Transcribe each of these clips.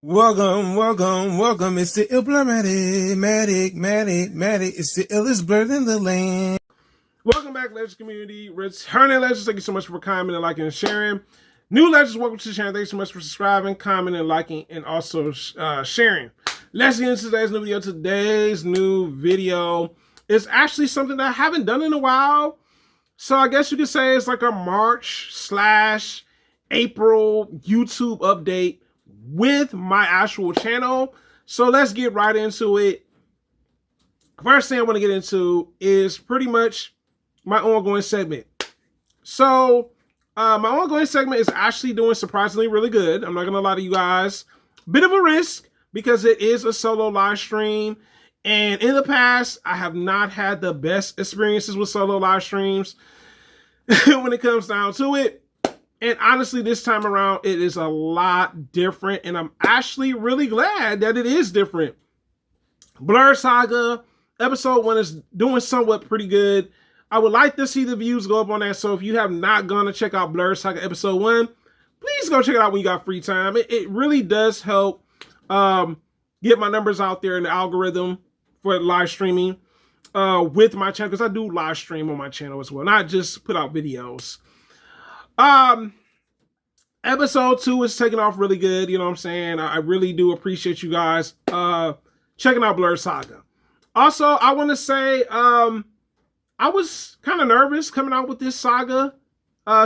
Welcome. It's the Matic. It's the illest blurred in the land. Welcome back, Legends community. Returning Legends, thank you so much for commenting, liking, and sharing. New Legends, welcome to the channel. Thanks so much for subscribing, commenting, liking, and also sharing. Let's get into today's new video. Today's new video is actually something that I haven't done in a while. So I guess you could say it's like a March/April YouTube update with my actual channel. So let's get right into it. First thing I want to get into is pretty much my ongoing segment. So my ongoing segment is actually doing surprisingly really good. I'm not gonna lie to you guys. Bit of a risk because it is a solo live stream, and in the past I have not had the best experiences with solo live streams when it comes down to it. And honestly, this time around, it is a lot different. And I'm actually really glad that it is different. Blur Saga, episode 1 is doing somewhat pretty good. I would like to see the views go up on that. So if you have not gone to check out Blur Saga episode 1, please go check it out when you got free time. It really does help get my numbers out there in the algorithm for live streaming with my channel. Because I do live stream on my channel as well, not just put out videos. Episode 2 is taking off really good. You know what I'm saying? I really do appreciate you guys checking out Blur Saga. Also, I want to say I was kind of nervous coming out with this Saga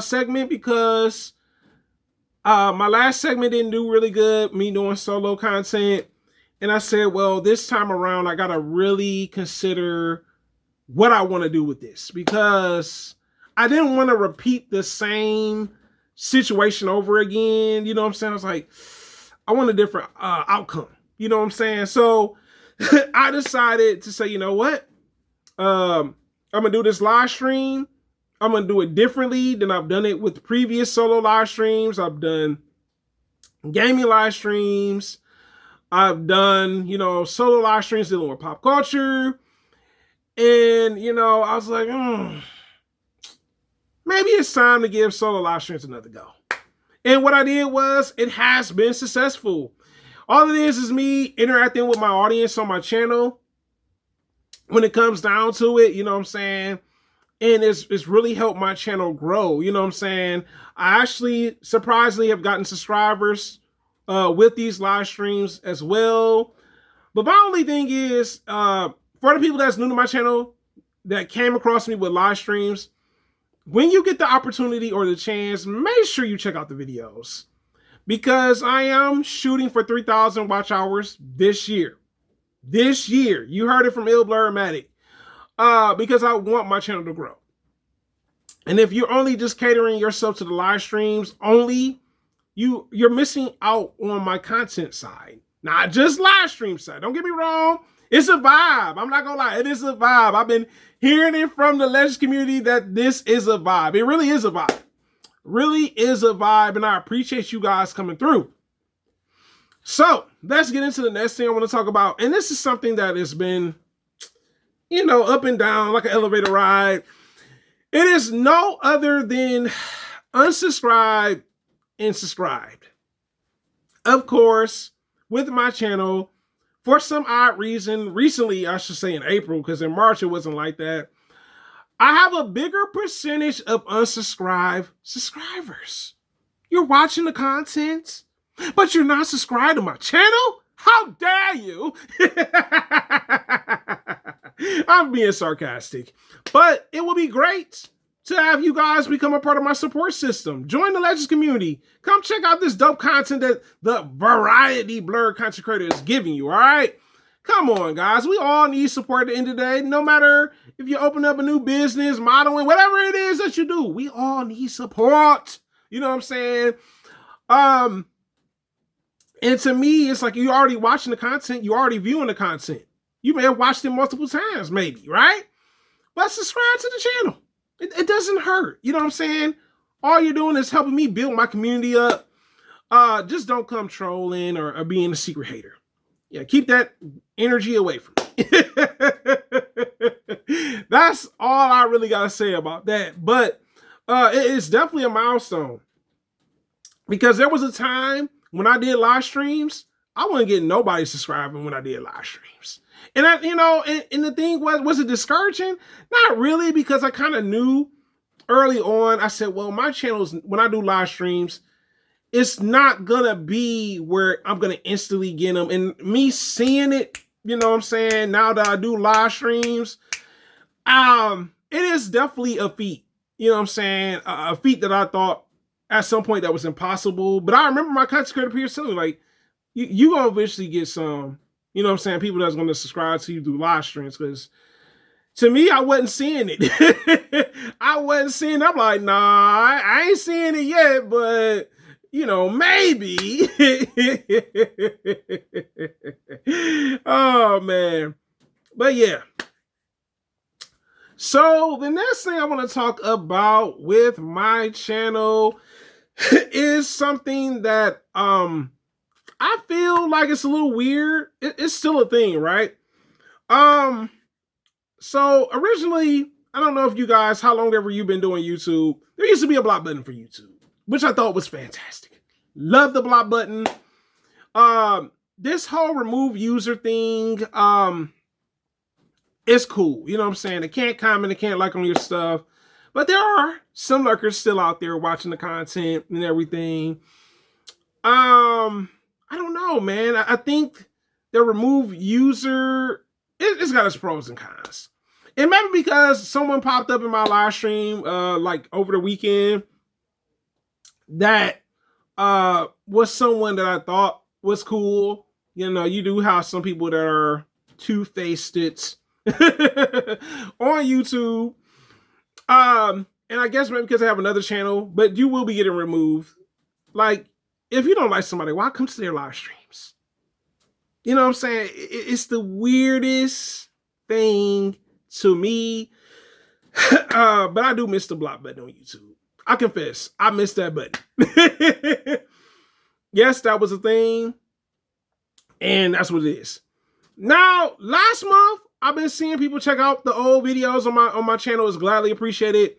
segment because my last segment didn't do really good, me doing solo content. And I said, well, this time around, I got to really consider what I want to do with this, because I didn't want to repeat the same situation over again. You know what I'm saying? I was like, I want a different outcome. You know what I'm saying? So I decided to say, you know what? I'm going to do this live stream. I'm going to do it differently than I've done it with previous solo live streams. I've done gaming live streams. I've done, solo live streams dealing with pop culture. And, I was like, maybe it's time to give solo live streams another go. And what I did was, it has been successful. All it is me interacting with my audience on my channel when it comes down to it, you know what I'm saying? And it's really helped my channel grow, you know what I'm saying? I actually surprisingly have gotten subscribers with these live streams as well. But my only thing is, for the people that's new to my channel that came across me with live streams, when you get the opportunity or the chance, make sure you check out the videos, because I am shooting for 3,000 watch hours this year. This year, you heard it from Blurmatic, because I want my channel to grow. And if you're only just catering yourself to the live streams only, you're missing out on my content side, not just live stream side. Don't get me wrong. It's a vibe. I'm not gonna lie. It is a vibe. I've been hearing it from the Legends community that this is a vibe. It really is a vibe. Really is a vibe. And I appreciate you guys coming through. So let's get into the next thing I want to talk about. And this is something that has been, up and down like an elevator ride. It is no other than unsubscribed and subscribed. Of course, with my channel, for some odd reason, recently, I should say in April, because in March it wasn't like that, I have a bigger percentage of unsubscribed subscribers. You're watching the content, but you're not subscribed to my channel? How dare you? I'm being sarcastic. But it would be great to have you guys become a part of my support system. Join the Legends community. Come check out this dope content that the Variety Blur content creator is giving you, all right? Come on, guys. We all need support at the end of the day. No matter if you open up a new business, modeling, whatever it is that you do, we all need support. You know what I'm saying? And to me, it's like you're already watching the content. You're already viewing the content. You may have watched it multiple times, maybe, right? But subscribe to the channel. It doesn't hurt. You know what I'm saying? All you're doing is helping me build my community up. Just don't come trolling or being a secret hater. Yeah, keep that energy away from me. That's all I really got to say about that. But it's definitely a milestone, because there was a time when I did live streams, I wasn't getting nobody subscribing when I did live streams. And I, you know, and the thing was it discouraging? Not really, because I kind of knew early on. I said, well, my channels, when I do live streams, it's not gonna be where I'm gonna instantly get them. And me seeing it, you know what I'm saying, now that I do live streams, it is definitely a feat. You know what I'm saying? A feat that I thought at some point that was impossible. But I remember my content creator peers telling me, like, you gonna eventually get some, you know what I'm saying, people that's gonna subscribe to you through live streams. Because to me, I wasn't seeing it. I wasn't seeing it. I'm like, nah, I ain't seeing it yet, but you know, maybe. Oh man. But yeah. So the next thing I want to talk about with my channel is something that I feel like it's a little weird. It's still a thing, right? So originally, I don't know if you guys, how long ever you've been doing YouTube, there used to be a block button for YouTube, which I thought was fantastic. Love the block button. This whole remove user thing, it's cool. You know what I'm saying? They can't comment, they can't like on your stuff. But there are some lurkers still out there watching the content and everything. I don't know, man. I think the remove user, it's got its pros and cons. And maybe because someone popped up in my live stream like over the weekend that was someone that I thought was cool. You know, you do have some people that are two-faced on YouTube. And I guess maybe because I have another channel, but you will be getting removed. Like, if you don't like somebody, why come to their live streams? You know what I'm saying? It's the weirdest thing to me. But I do miss the block button on YouTube. I confess, I missed that button. Yes, that was a thing. And that's what it is. Now, last month, I've been seeing people check out the old videos on my channel. It's gladly appreciated.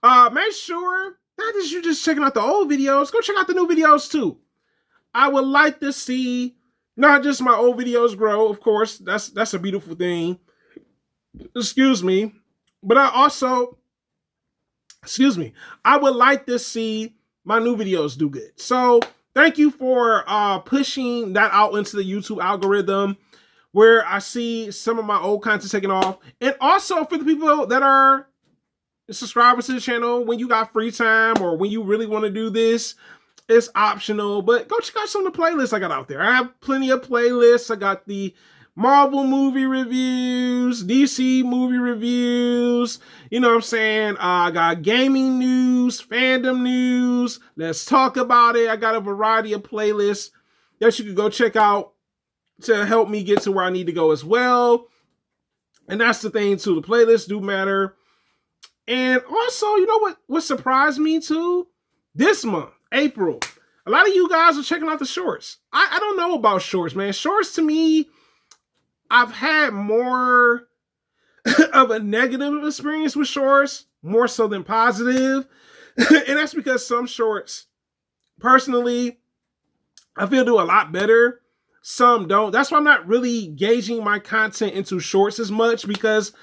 Make sure not that you're just checking out the old videos. Go check out the new videos too. I would like to see not just my old videos grow. Of course, that's a beautiful thing. Excuse me. But I would like to see my new videos do good. So thank you for pushing that out into the YouTube algorithm, where I see some of my old content taking off. And also for the people that are subscribers to the channel, when you got free time or when you really want to do this, it's optional. But go check out some of the playlists I got out there. I have plenty of playlists. I got the Marvel movie reviews, DC movie reviews, you know what I'm saying? I got gaming news, fandom news. Let's talk about it. I got a variety of playlists that you can go check out to help me get to where I need to go as well. And that's the thing too. The playlists do matter. And also, you know what surprised me too? This month, April, a lot of you guys are checking out the shorts. I don't know about shorts, man. Shorts to me, I've had more of a negative experience with shorts, more so than positive. And that's because some shorts, personally, I feel do a lot better. Some don't. That's why I'm not really gauging my content into shorts as much, because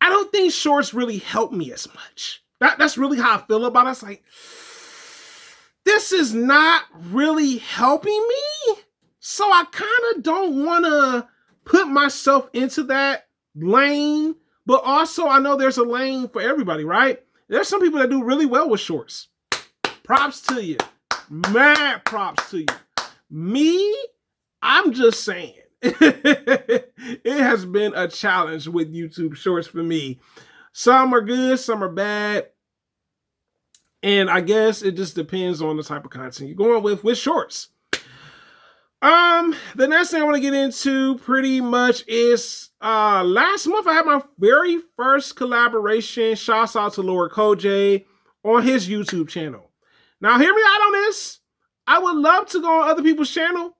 I don't think shorts really help me as much. That's really how I feel about it. It's like, this is not really helping me. So I kind of don't want to put myself into that lane. But also, I know there's a lane for everybody, right? There's some people that do really well with shorts. Props to you. Mad props to you. Me, I'm just saying. It has been a challenge with YouTube shorts for me. Some are good, some are bad. And I guess it just depends on the type of content you're going with shorts. The next thing I want to get into pretty much is last month I had my very first collaboration. Shouts out to Lord Koj on his YouTube channel. Now hear me out on this. I would love to go on other people's channel,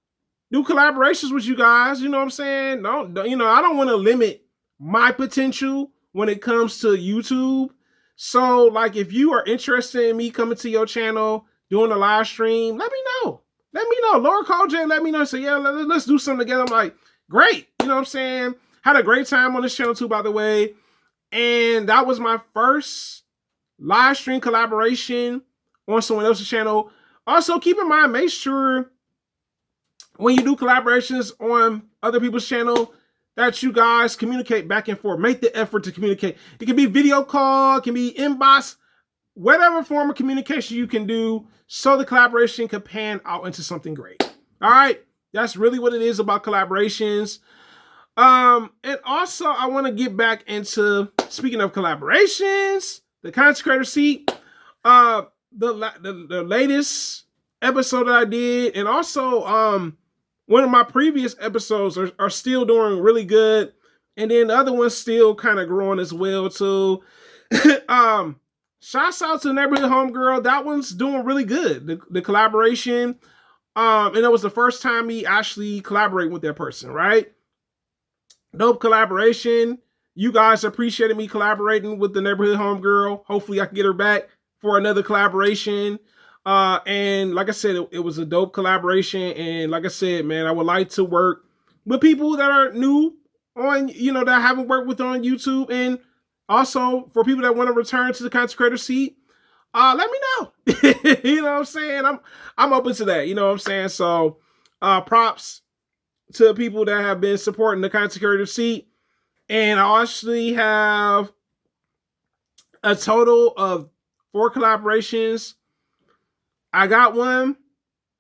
do collaborations with you guys. You know what I'm saying? You know, I don't want to limit my potential when it comes to YouTube. So like, if you are interested in me coming to your channel, doing a live stream, let me know. let me know. Laura called Jay, let me know. Say, yeah, let's do something together. I'm like, great. You know what I'm saying? Had a great time on this channel too, by the way. And that was my first live stream collaboration on someone else's channel. Also, keep in mind, make sure when you do collaborations on other people's channel that you guys communicate back and forth. Make the effort to communicate. It can be video call, it can be inbox, whatever form of communication you can do so the collaboration can pan out into something great. All right. That's really what it is about collaborations. And also I want to get back into, speaking of collaborations, the content creator seat, the latest episode that I did, and also one of my previous episodes are still doing really good, and then the other one's still kind of growing as well too. Shouts out to Neighborhood Homegirl. That one's doing really good. The collaboration, and it was the first time me actually collaborating with that person, right? Dope collaboration. You guys appreciated me collaborating with the Neighborhood Homegirl. Hopefully I can get her back for another collaboration. And like I said, it was a dope collaboration. And like I said, man, I would like to work with people that are new on, you know, that I haven't worked with on YouTube. And also for people that want to return to the content creator seat, let me know. You know what I'm saying? I'm open to that. You know what I'm saying? So props to people that have been supporting the content creator seat. And I actually have a total of 4 collaborations. I got one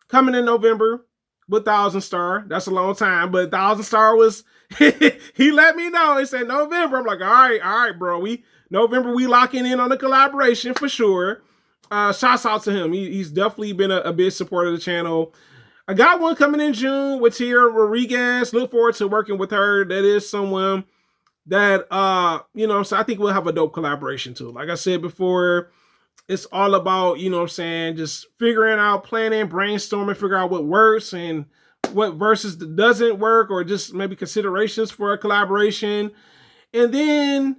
coming in November with 1,000 Star. That's a long time, but 1,000 Star was, he let me know. He said November. I'm like, all right, bro. November, we locking in on the collaboration for sure. Shouts out to him. He's definitely been a big supporter of the channel. I got one coming in June with Tierra Rodriguez. Look forward to working with her. That is someone that, you know, so I think we'll have a dope collaboration too. Like I said before, it's all about, you know what I'm saying, just figuring out, planning, brainstorming, figure out what works and what versus doesn't work, or just maybe considerations for a collaboration. And then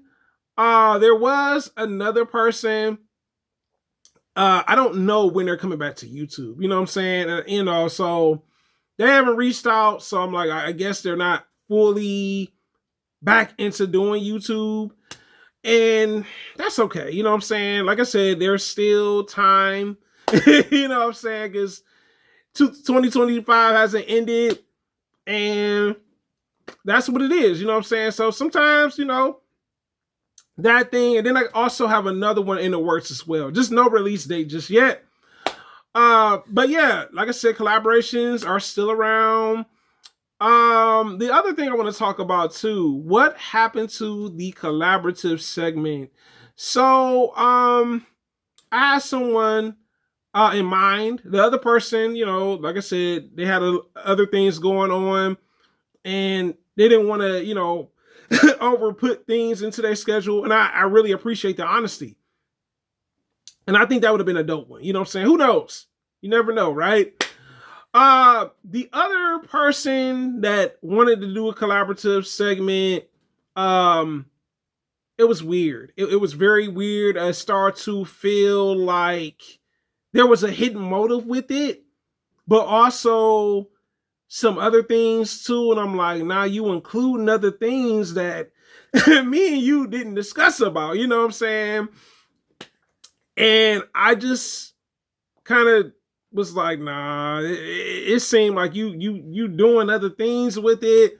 there was another person. I don't know when they're coming back to YouTube. You know what I'm saying? You know, so they haven't reached out. So I'm like, I guess they're not fully back into doing YouTube. And that's okay. You know what I'm saying? Like I said, there's still time. You know what I'm saying? Because 2025 hasn't ended. And that's what it is. You know what I'm saying? So sometimes, you know, that thing. And then I also have another one in the works as well. Just no release date just yet. But yeah, like I said, collaborations are still around. The other thing I want to talk about too, what happened to the collaborative segment? So, I had someone in mind. The other person, you know, like I said, they had other things going on and they didn't want to, you know, over put things into their schedule. And I really appreciate the honesty. And I think that would have been a dope one. You know what I'm saying? Who knows? You never know, right? The other person that wanted to do a collaborative segment, it was weird. It was very weird. I started to feel like there was a hidden motive with it, but also some other things too. And I'm like, now you including other things that me and you didn't discuss about, you know what I'm saying? And I just kind of was like, nah, it seemed like you doing other things with it.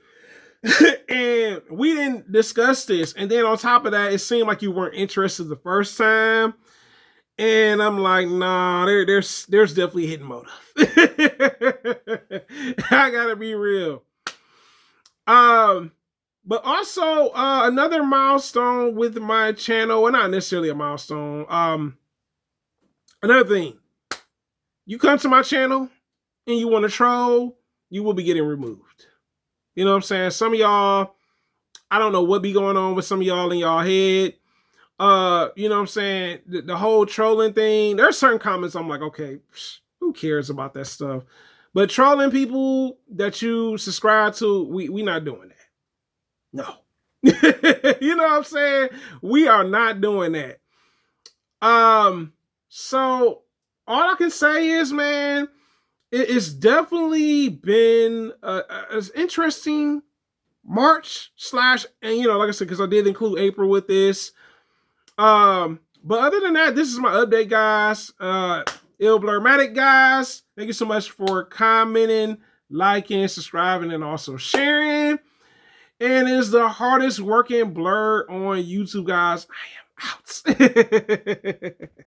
And we didn't discuss this. And then on top of that, it seemed like you weren't interested the first time. And I'm like, nah, there's definitely a hidden motive. I gotta be real. But also another milestone with my channel, well, not necessarily a milestone. Another thing. You come to my channel and you want to troll, you will be getting removed. You know what I'm saying? Some of y'all, I don't know what be going on with some of y'all in y'all head. You know what I'm saying? The whole trolling thing, there's certain comments I'm like, okay, who cares about that stuff? But trolling people that you subscribe to, we not doing that. No. You know what I'm saying? We are not doing that. So all I can say is, man, it's definitely been an interesting March slash, and like I said, because I did include April with this. But other than that, this is my update, guys. Blurmatic, guys. Thank you so much for commenting, liking, subscribing, and also sharing. And it's the hardest working blur on YouTube, guys. I am out.